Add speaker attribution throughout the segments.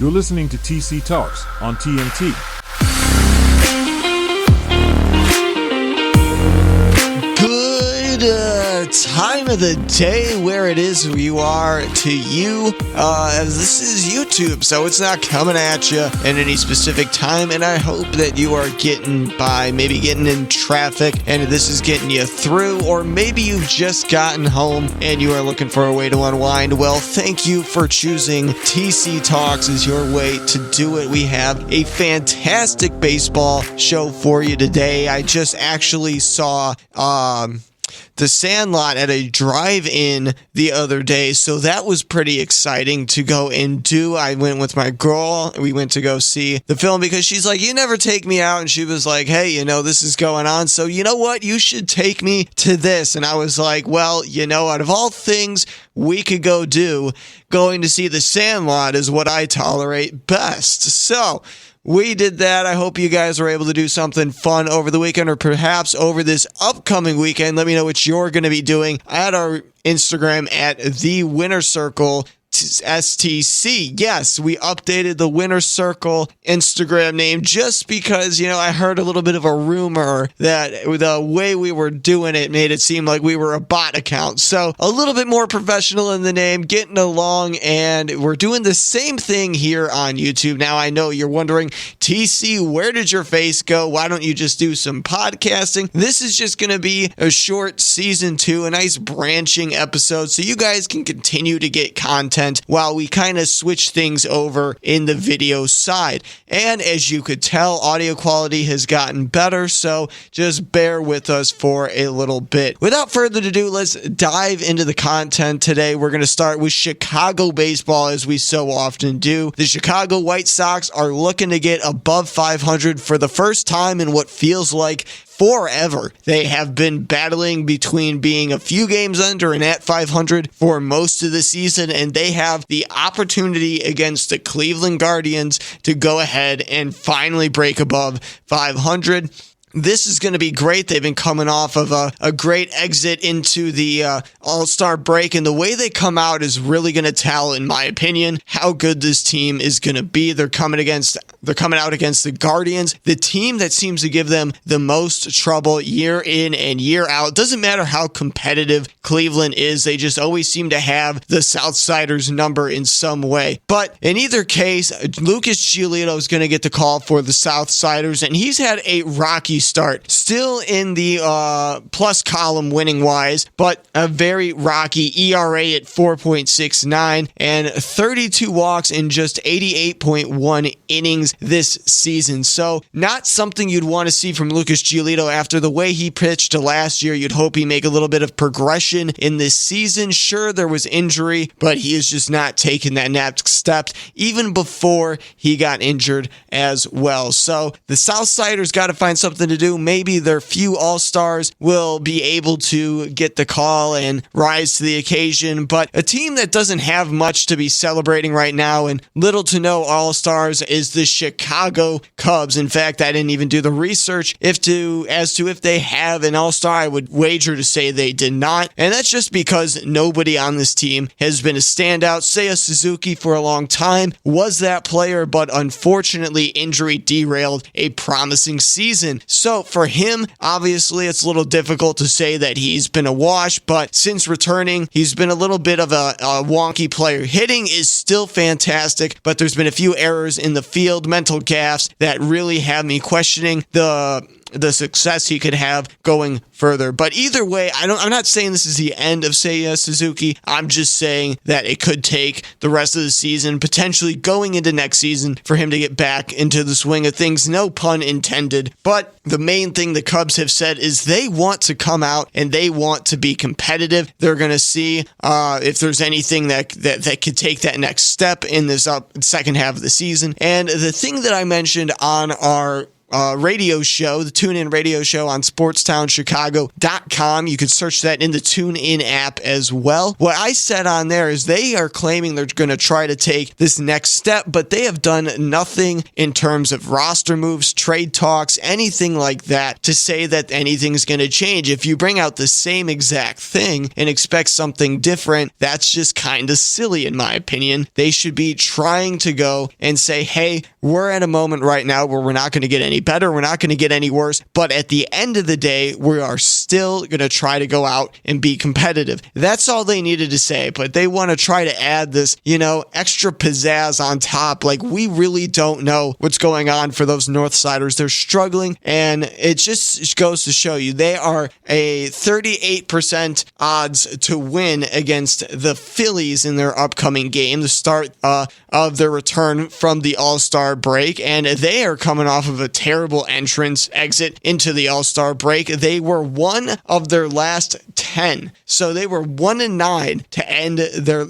Speaker 1: You're listening to TC TAUX on TNT.
Speaker 2: Good time of the day where it is you are to you, as this is YouTube, so it's not coming at you in any specific time, and I hope that you are getting by, maybe getting in traffic, and this is getting you through, or maybe you've just gotten home and you are looking for a way to unwind. Well, thank you for choosing TC TAUX as your way to do it. We have a fantastic baseball show for you today. I just actually saw The Sandlot at a drive-in the other day, so that was pretty exciting to go and do. I went with my girl. We went to go see the film because she's like, you never take me out, and she was like, hey, this is going on, so you know what? You should take me to this. And I was like, well, out of all things we could go do, going to see The Sandlot is what I tolerate best. So we did that. I hope you guys were able to do something fun over the weekend, or perhaps over this upcoming weekend. Let me know what you're going to be doing at our Instagram at The Winner Circle STC. Yes, we updated the Winner Circle Instagram name just because, I heard a little bit of a rumor that the way we were doing it made it seem like we were a bot account. So a little bit more professional in the name, getting along, and we're doing the same thing here on YouTube. Now, I know you're wondering, TC, where did your face go? Why don't you just do some podcasting? This is just going to be a short season 2, a nice branching episode, so you guys can continue to get content while we kind of switch things over in the video side. And as you could tell, audio quality has gotten better, so just bear with us for a little bit. Without further ado, let's dive into the content today. We're going to start with Chicago baseball, as we so often do. The Chicago White Sox are looking to get above 500 for the first time in what feels like forever. They have been battling between being a few games under and at 500 for most of the season, and they have the opportunity against the Cleveland Guardians to go ahead and finally break above 500. This is going to be great. They've been coming off of a great exit into the All-Star break, and the way they come out is really going to tell, in my opinion, how good this team is going to be. They're coming out against the Guardians, the team that seems to give them the most trouble year in and year out. Doesn't matter how competitive Cleveland is, they just always seem to have the Southsiders number in some way. But in either case, Lucas Giolito is going to get the call for the Southsiders, and he's had a rocky start. Still in the plus column winning wise, but a very rocky ERA at 4.69 and 32 walks in just 88.1 innings this season. So not something you'd want to see from Lucas Giolito after the way he pitched last year. You'd hope he make a little bit of progression in this season. Sure, there was injury, but he is just not taking that next step even before he got injured as well. So the Southsiders got to find something to do. Maybe their few All-Stars will be able to get the call and rise to the occasion, but a team that doesn't have much to be celebrating right now and little to no All-Stars is the Chicago Cubs. In fact, I didn't even do the research as to if they have an All-Star. I would wager to say they did not, and that's just because nobody on this team has been a standout. Seiya Suzuki for a long time was that player, but unfortunately injury derailed a promising season. So for him, obviously, it's a little difficult to say that he's been a wash, but since returning, he's been a little bit of a wonky player. Hitting is still fantastic, but there's been a few errors in the field, mental gaffes that really have me questioning the success he could have going further. But either way, I'm not saying this is the end of Seiya Suzuki. I'm just saying that it could take the rest of the season, potentially going into next season, for him to get back into the swing of things. No pun intended. But the main thing the Cubs have said is they want to come out and they want to be competitive. They're going to see if there's anything that could take that next step in this second half of the season. And the thing that I mentioned on our radio show, the TuneIn radio show on sportstownchicago.com. You can search that in the TuneIn app as well. What I said on there is they are claiming they're going to try to take this next step, but they have done nothing in terms of roster moves, trade talks, anything like that to say that anything's going to change. If you bring out the same exact thing and expect something different, that's just kind of silly in my opinion. They should be trying to go and say, hey, we're at a moment right now where we're not going to get any better, we're not going to get any worse, but at the end of the day, we are still going to try to go out and be competitive. That's all they needed to say, but they want to try to add this, extra pizzazz on top. Like, we really don't know what's going on for those Northsiders. They're struggling, and it just goes to show you they are a 38% odds to win against the Phillies in their upcoming game, the start of their return from the All-Star break, and they are coming off of a terrible exit into the All-Star break. They were one of their last 10, so they were 1-9 to end their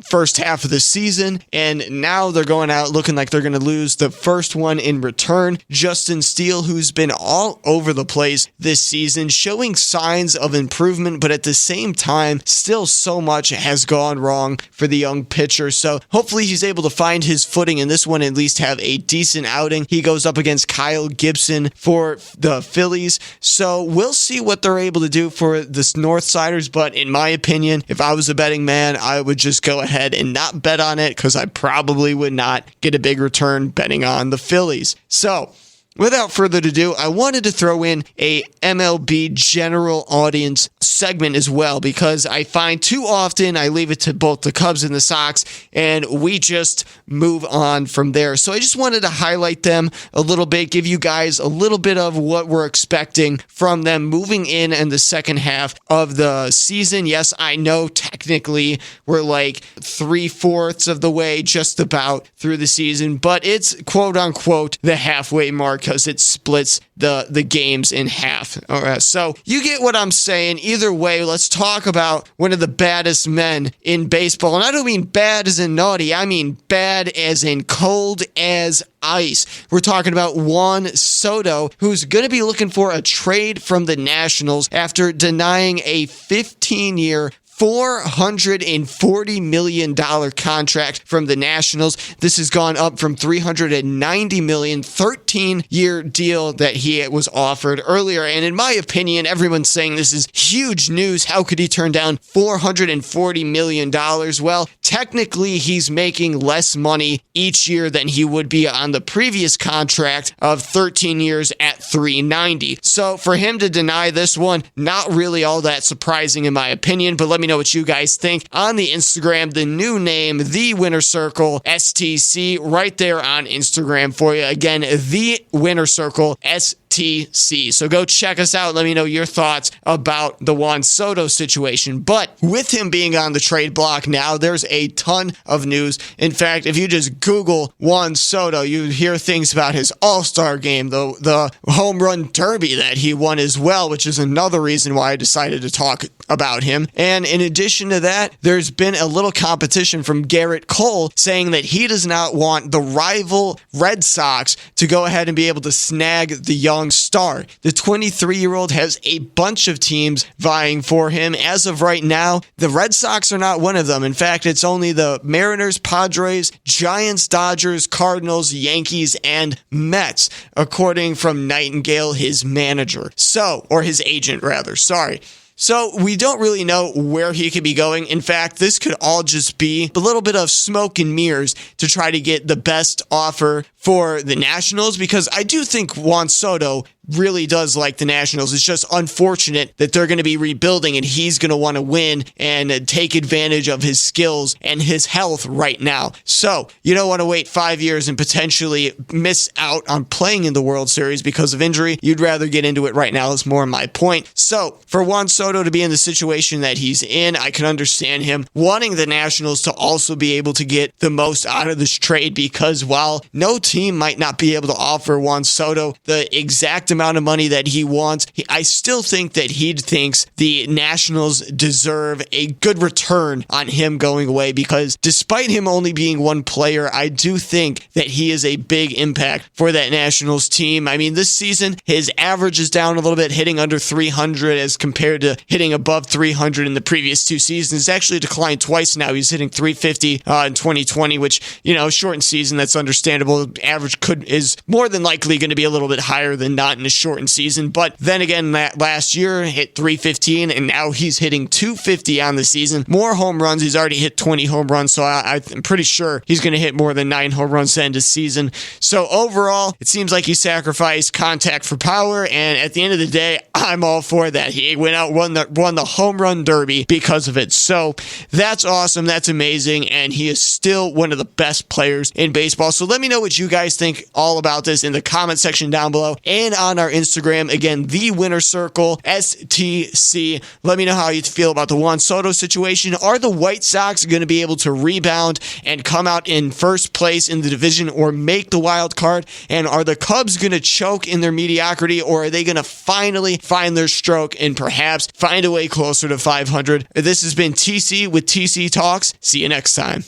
Speaker 2: first half of the season, and now they're going out looking like they're going to lose the first one in return. Justin Steele, who's been all over the place this season, showing signs of improvement, but at the same time, still so much has gone wrong for the young pitcher. So hopefully he's able to find his footing in this one, at least have a decent outing. He goes up against Kyle Gibson for the Phillies. So we'll see what they're able to do for the Northsiders, but in my opinion, if I was a betting man, I would just go ahead and not bet on it because I probably would not get a big return betting on the Phillies. So, without further ado, I wanted to throw in a MLB general audience segment as well, because I find too often I leave it to both the Cubs and the Sox, and we just move on from there. So I just wanted to highlight them a little bit, give you guys a little bit of what we're expecting from them moving in the second half of the season. Yes, I know technically we're like 3/4 of the way just about through the season, but it's quote unquote the halfway mark because it splits the games in half. All right, so you get what I'm saying. Either way, let's talk about one of the baddest men in baseball. And I don't mean bad as in naughty. I mean bad as in cold as ice. We're talking about Juan Soto, who's going to be looking for a trade from the Nationals after denying a 15-year $440 million contract from the Nationals. This has gone up from $390 million, 13-year deal that he was offered earlier. And in my opinion, everyone's saying this is huge news. How could he turn down $440 million? Well, technically, he's making less money each year than he would be on the previous contract of 13 years at $390. So for him to deny this one, not really all that surprising in my opinion, but let me know what you guys think on the Instagram. The new name, The Winner Circle STC, right there on Instagram for you. Again, The Winner Circle STC. So go check us out. Let me know your thoughts about the Juan Soto situation. But with him being on the trade block now, there's a ton of news. In fact, if you just Google Juan Soto, you hear things about his All-Star game, the home run derby that he won as well, which is another reason why I decided to talk about him. And in addition to that, there's been a little competition from Garrett Cole saying that he does not want the rival Red Sox to go ahead and be able to snag the young star. The 23-year-old has a bunch of teams vying for him. As of right now, the Red Sox are not one of them. In fact, it's only the Mariners, Padres, Giants, Dodgers, Cardinals, Yankees, and Mets, according from Nightingale, his manager. Or his agent, rather. Sorry. So we don't really know where he could be going. In fact, this could all just be a little bit of smoke and mirrors to try to get the best offer for the Nationals, because I do think Juan Soto really does like the Nationals. It's just unfortunate that they're going to be rebuilding and he's going to want to win and take advantage of his skills and his health right now. So you don't want to wait 5 years and potentially miss out on playing in the World Series because of injury. You'd rather get into it right now is more my point. So for Juan Soto to be in the situation that he's in, I can understand him wanting the Nationals to also be able to get the most out of this trade, because while no team might not be able to offer Juan Soto the exact amount of money that he wants. I still think that he thinks the Nationals deserve a good return on him going away, because despite him only being one player, I do think that he is a big impact for that Nationals team. I mean, this season, his average is down a little bit, hitting under 300 as compared to hitting above 300 in the previous 2 seasons. It's actually declined twice now. He's hitting 350 in 2020, which, shortened season, that's understandable. Average is more than likely going to be a little bit higher than not in a shortened season. But then again, that last year hit 315, and now he's hitting 250 on the season. More home runs. He's already hit 20 home runs, so I'm pretty sure he's going to hit more than 9 home runs to end his season. So overall, it seems like he sacrificed contact for power, and at the end of the day, I'm all for that. He went out, won the home run derby because of it. So that's awesome. That's amazing, and he is still one of the best players in baseball. So let me know what you guys think all about this in the comment section down below and on our Instagram. Again, the Winner Circle, STC. Let me know how you feel about the Juan Soto situation. Are the White Sox going to be able to rebound and come out in first place in the division or make the wild card? And are the Cubs going to choke in their mediocrity, or are they going to finally find their stroke and perhaps find a way closer to 500? This has been TC with TC Talks. See you next time.